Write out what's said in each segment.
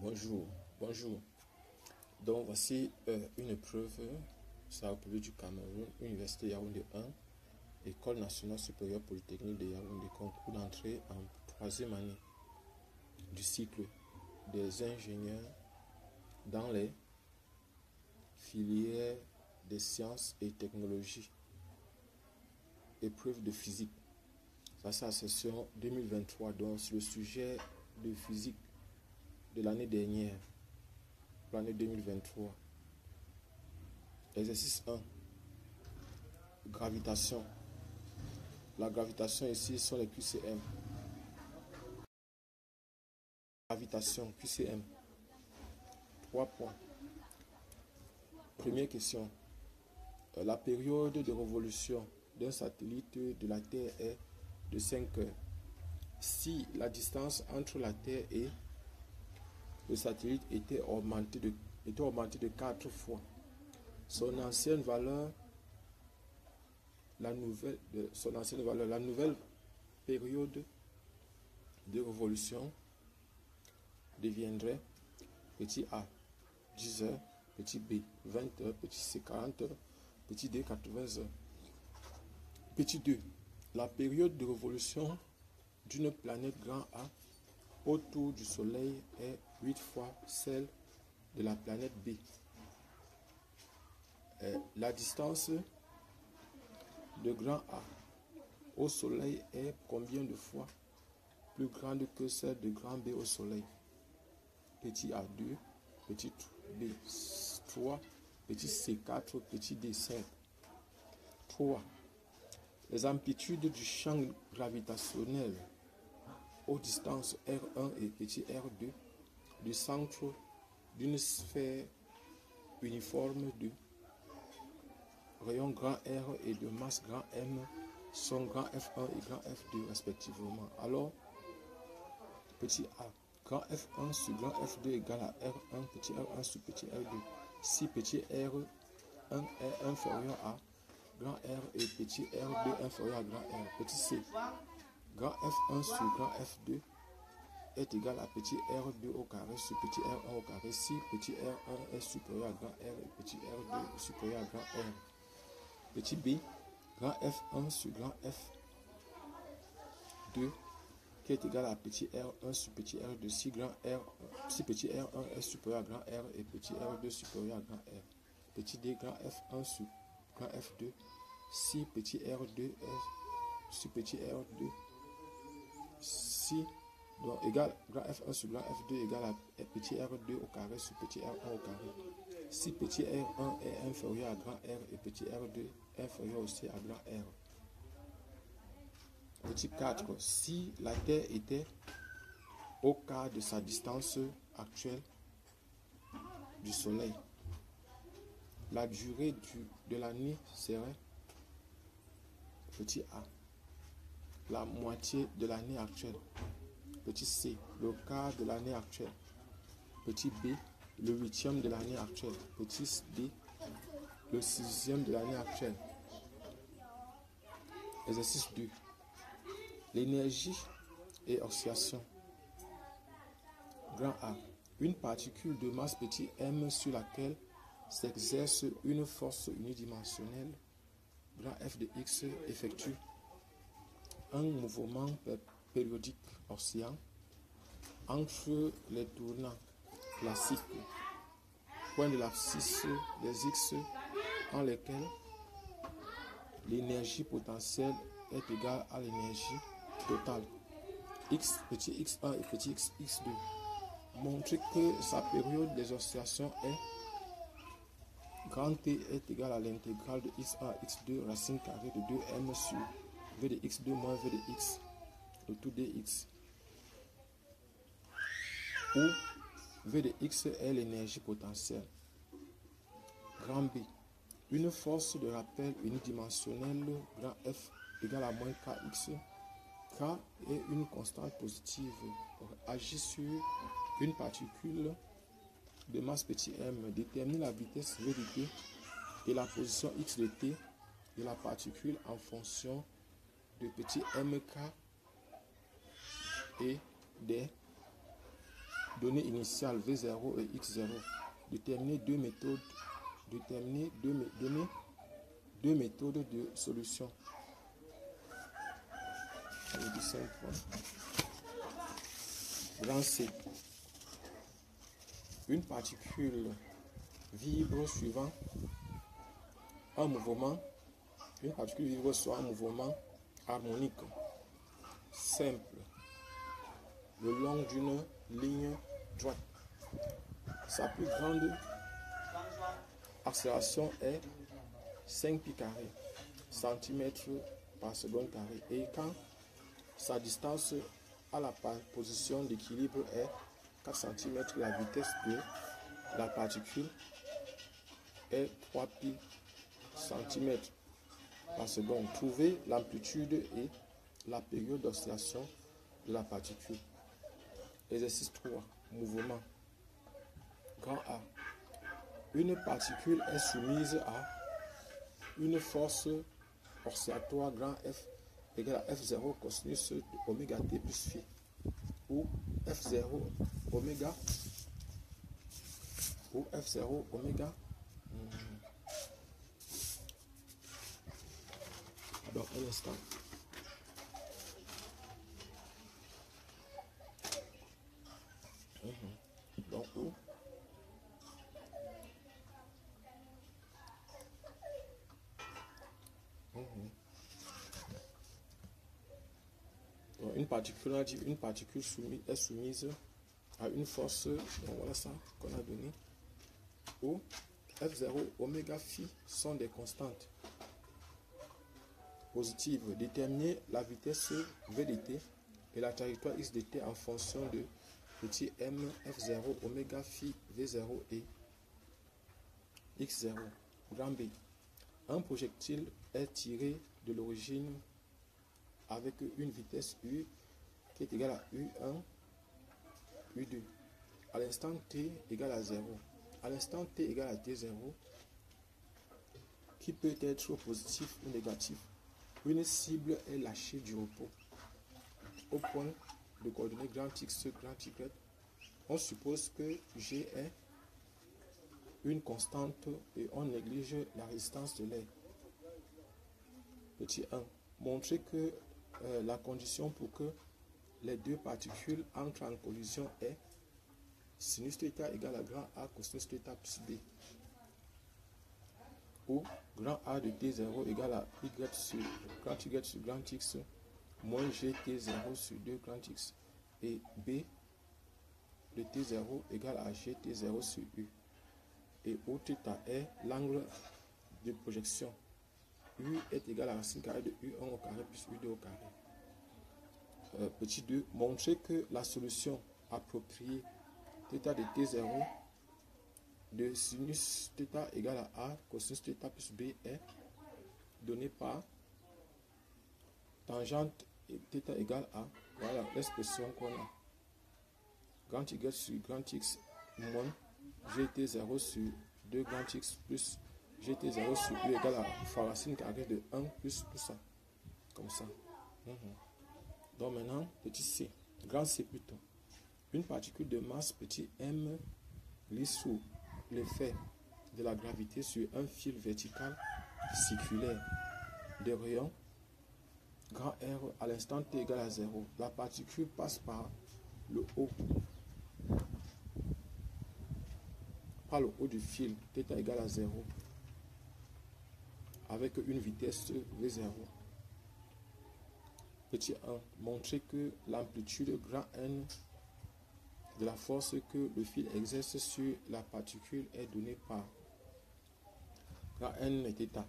Bonjour, bonjour. Donc voici une preuve, ça au République du Cameroun, Université Yaoundé 1, École nationale supérieure polytechnique de Yaoundé, concours d'entrée en troisième année du cycle des ingénieurs dans les filières des sciences et technologies. Épreuve de physique. Ça c'est la session 2023, donc sur le sujet de physique de l'année dernière, l'année 2023. Exercice 1. Gravitation. La gravitation ici sont les QCM. Gravitation, QCM. 3 points. Première question. La période de révolution d'un satellite de la Terre est de 5 heures. Si la distance entre la Terre et le satellite était augmentée de 4 fois, son ancienne valeur, la nouvelle période de révolution deviendrait petit a 10 heures, petit b 20 heures, petit c 40 heures, petit d 80 heures. Petit 2. La période de révolution d'une planète grand A autour du Soleil est 8 fois celle de la planète B. La distance de grand A au Soleil est combien de fois plus grande que celle de grand B au Soleil? Petit A 2, petit B 3, petit C 4, petit D 5. 3. Les amplitudes du champ gravitationnel aux distances R1 et petit R2 du centre d'une sphère uniforme de rayon grand R et de masse grand M sont grand F1 et grand F2 respectivement. Alors, petit a, grand F1 sur grand F2 égale à R1, petit R1 sur petit R2. Si petit R1 est inférieur à grand R et petit R2 inférieur à grand R. Petit c, grand F1 sur grand F2 est égal à petit R2 au carré sur petit R1 au carré. Si petit R1 est supérieur à grand R et petit R2 supérieur à grand R. Petit b, grand F1 sur grand F2 qui est égal à petit R1 sur petit R2 si petit R1 est supérieur à grand R et petit R2 supérieur à grand R. Petit d, grand F1 sur grand F2 si petit R2 est sur petit R2 si donc égal grand F1 sur grand F2 égale à petit R2 au carré sur petit R1 au carré. Si petit R1 est inférieur à grand R et petit R2 inférieur aussi à grand R. Petit 4. Si la Terre était au quart de sa distance actuelle du Soleil, la durée de l'année serait petit a, la moitié de l'année actuelle. Petit c, le quart de l'année actuelle. Petit b, le huitième de l'année actuelle. Petit d, le sixième de l'année actuelle. Exercice 2. L'énergie et oscillation. Grand A. Une particule de masse petit m sur laquelle s'exerce une force unidimensionnelle, grand F de x, effectue un mouvement périodique oscillant entre les tournants classiques, point de l'abscisse des x en lesquels l'énergie potentielle est égale à l'énergie totale, x, petit x1 et petit x2. Montrer que sa période des oscillations est grand T est égal à l'intégrale de x1 à x2 racine carrée de 2m sur v de x2 moins v de x de tout dx, où v de x est l'énergie potentielle. Grand B. Une force de rappel unidimensionnelle grand F égale à moins kx. K est une constante positive agit sur une particule de masse petit m. Détermine la vitesse v de t et la position x de t de la particule en fonction de petit mk et des Données initiales V0 et X0. Déterminer deux méthodes. Déterminer deux méthodes de solution. Grand C. Une particule vibre suivant un mouvement. Une particule vibre sur un mouvement harmonique simple le long d'une ligne droite. Sa plus grande accélération est 5 pi carré centimètres par seconde carré. Et quand sa distance à la position d'équilibre est 4 cm, la vitesse de la particule est 3 pi cm par seconde. Trouver l'amplitude et la période d'oscillation de la particule. Exercice 3. Mouvement. Grand A. Une particule est soumise à une force oscillatoire grand F égale à F0 cosinus oméga t plus phi, ou F0 oméga donc un instant. Donc une particule est soumise à une force, donc voilà ça qu'on a donné, où F0, oméga phi sont des constantes positives. Déterminer la vitesse v de t et la trajectoire x de t en fonction de petit m F0, oméga phi v0 et x0. Grand B. Un projectile est tiré de l'origine avec une vitesse u qui est égale à u1, u2. À l'instant t égale à 0. À l'instant t égale à t0, qui peut être positif ou négatif, une cible est lâchée du repos au point de coordonnées grand X, grand Y. On suppose que G est une constante et on néglige la résistance de l'air. Petit 1. Montrer que la condition pour que les deux particules entrent en collision est sinus θ égale à grand A cosinus θ plus B, ou grand A de T0 égale à Y sur grand X moins GT0 sur 2 grand X, et B de T0 égale à GT0 sur U, et où θ est l'angle de projection. U est égal à racine carrée de U1 au carré plus U2 au carré. Petit 2. Montrer que la solution appropriée θ de T0 de sinus θ égale à A cosinus θ plus B est donnée par tangente θ égale à, voilà l'expression qu'on a, grand Y sur grand X moins GT0 sur 2 grand X plus GT0 sur U égale à fois racine carrée de 1 plus tout ça, comme ça. Donc maintenant, petit c, grand C plutôt. Une particule de masse petit m glisse sous l'effet de la gravité sur un fil vertical circulaire de rayon grand R à l'instant t égale à 0. La particule passe par le haut du fil θ égale à 0 avec une vitesse V0. Petit 1. Montrer que l'amplitude grand N de la force que le fil exerce sur la particule est donnée par grand N θ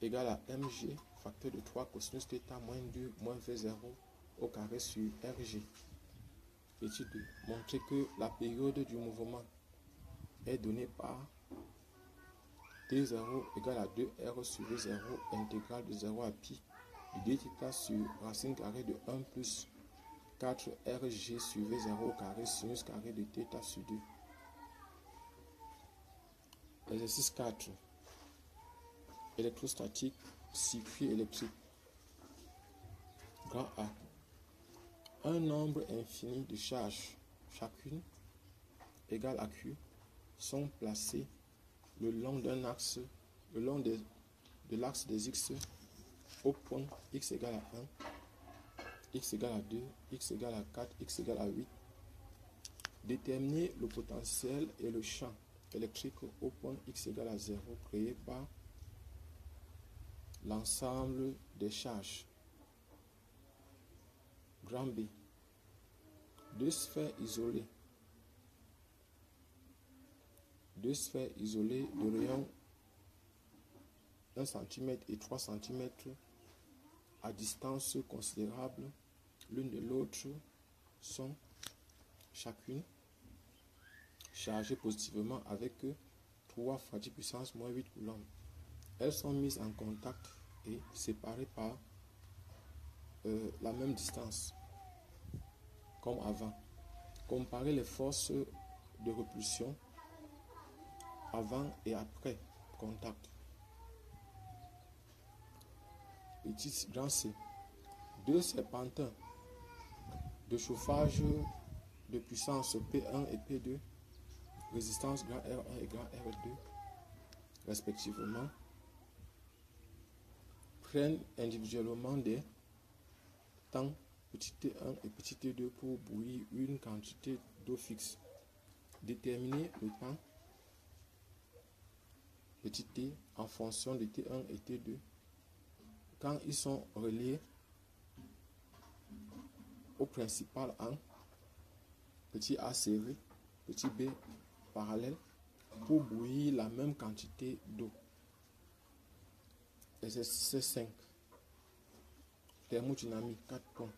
égale à mg facteur de 3 cosinus θ moins 2 moins V0 au carré sur Rg. Petit 2. Montrer que la période du mouvement est donnée par T0 égale à 2R sur V0 intégrale de 0 à pi de dθ sur racine carrée de 1 plus 4 Rg sur V0 au carré sinus carré de θ sur 2. Exercice 4. Électrostatique, circuit électrique. Grand A. Un nombre infini de charges, chacune égale à Q sont placés le long d'un axe, le long de l'axe des X au point X égale à 1, X égale à 2, X égale à 4, X égale à 8. Déterminer le potentiel et le champ électrique au point X égale à 0 créé par l'ensemble des charges. Grand B. Deux sphères isolées de rayon 1 cm et 3 cm à distance considérable l'une de l'autre sont chacune chargées positivement avec 3 fois 10 puissance moins 8 coulombs. Elles sont mises en contact et séparées par la même distance comme avant. Comparer les forces de repulsion avant et après contact. Petit grand C. Deux serpentins de chauffage de puissance P1 et P2, résistance grand R1 et grand R2, respectivement, prennent individuellement des temps petit t1 et petit t2 pour bouillir une quantité d'eau fixe. Déterminer le temps petit t en fonction de t1 et t2 quand ils sont reliés au principal en petit a serré, petit b parallèle pour bouillir la même quantité d'eau. Exercice 5. Thermodynamique 4 points.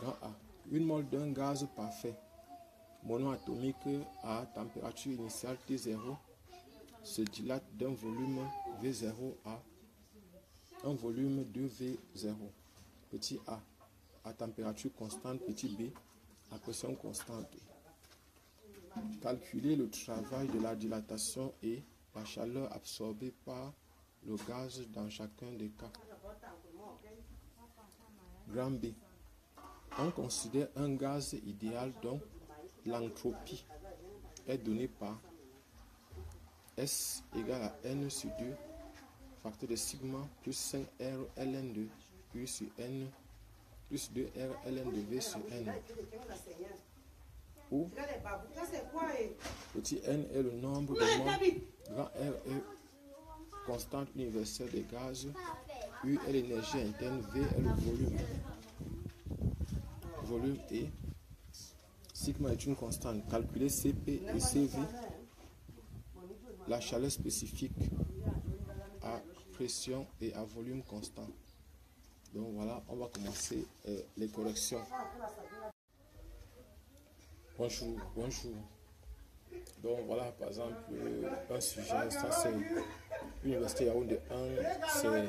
Grand A. Une mole d'un gaz parfait monoatomique à température initiale T0 se dilate d'un volume V0 à un volume 2V0. Petit a à température constante, petit b à pression constante. Calculer le travail de la dilatation et la chaleur absorbée par le gaz dans chacun des cas. Grand B. On considère un gaz idéal dont l'entropie est donnée par S égale à N sur 2, facteur de sigma plus 5R ln de U sur N plus 2R ln de V sur N. Où petit n est le nombre de moles, grand R est constante universelle des gaz, U est l'énergie interne, V est le volume et sigma est une constante. Calculer Cp et Cv, la chaleur spécifique à pression et à volume constant. Donc voilà, on va commencer les corrections. Bonjour. Donc voilà, par exemple, un sujet, ça c'est l'Université Yaoundé 1, c'est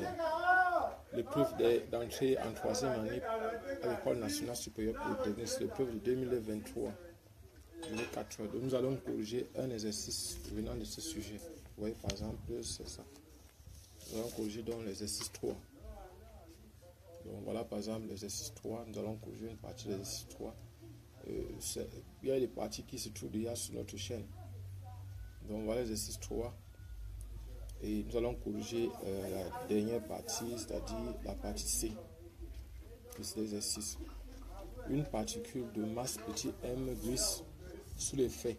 l'épreuve d'entrée en troisième année à l'École nationale supérieure polytechnique, c'est l'épreuve de 2023. Donc nous allons corriger un exercice venant de ce sujet. Vous voyez, par exemple, c'est ça. Nous allons corriger donc l'exercice 3. Donc voilà, par exemple, l'exercice 3, nous allons corriger une partie de l'exercice 3. Il y a des parties qui se trouvent déjà sur notre chaîne. Donc voilà l'exercice 3. Et nous allons corriger la dernière partie, c'est-à-dire la partie C de cet exercice. Une particule de masse petit m glisse sous l'effet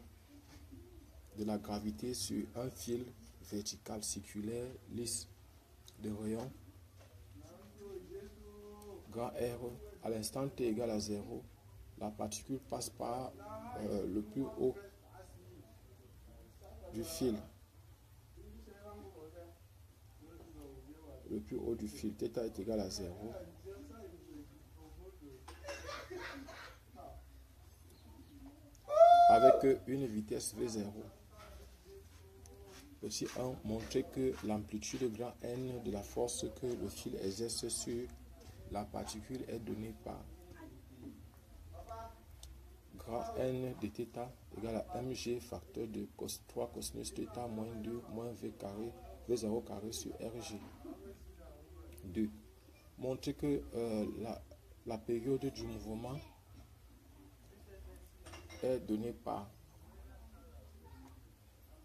de la gravité sur un fil vertical circulaire lisse de rayon grand R à l'instant t égale à 0. La particule passe par le plus haut du fil. Le plus haut du fil, θ est égal à 0. Avec une vitesse V0. Petit 1, montrer que l'amplitude grand N de la force que le fil exerce sur la particule est donnée par grand N de θ égale à mg facteur de 3 cosinus θ moins 2 moins V carré, V0 carré sur Rg. 2. Montrer que la période du mouvement est donnée par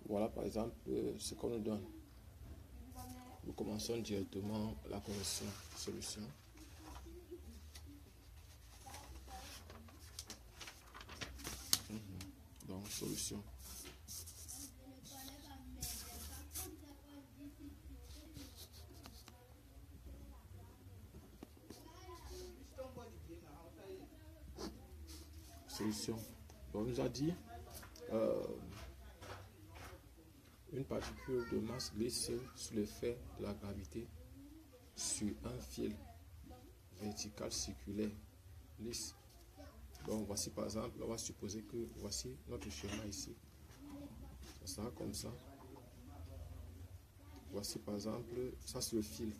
Voilà par exemple ce qu'on nous donne. Nous commençons directement la correction solution. Donc solution. Solution. Donc on nous a dit une particule de masse glisse sous l'effet de la gravité sur un fil vertical circulaire lisse. Donc voici par exemple, on va supposer que voici notre schéma ici. Ça sera comme ça. Voici par exemple, ça c'est le fil.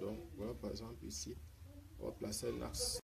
Donc voilà par exemple ici, on va placer un axe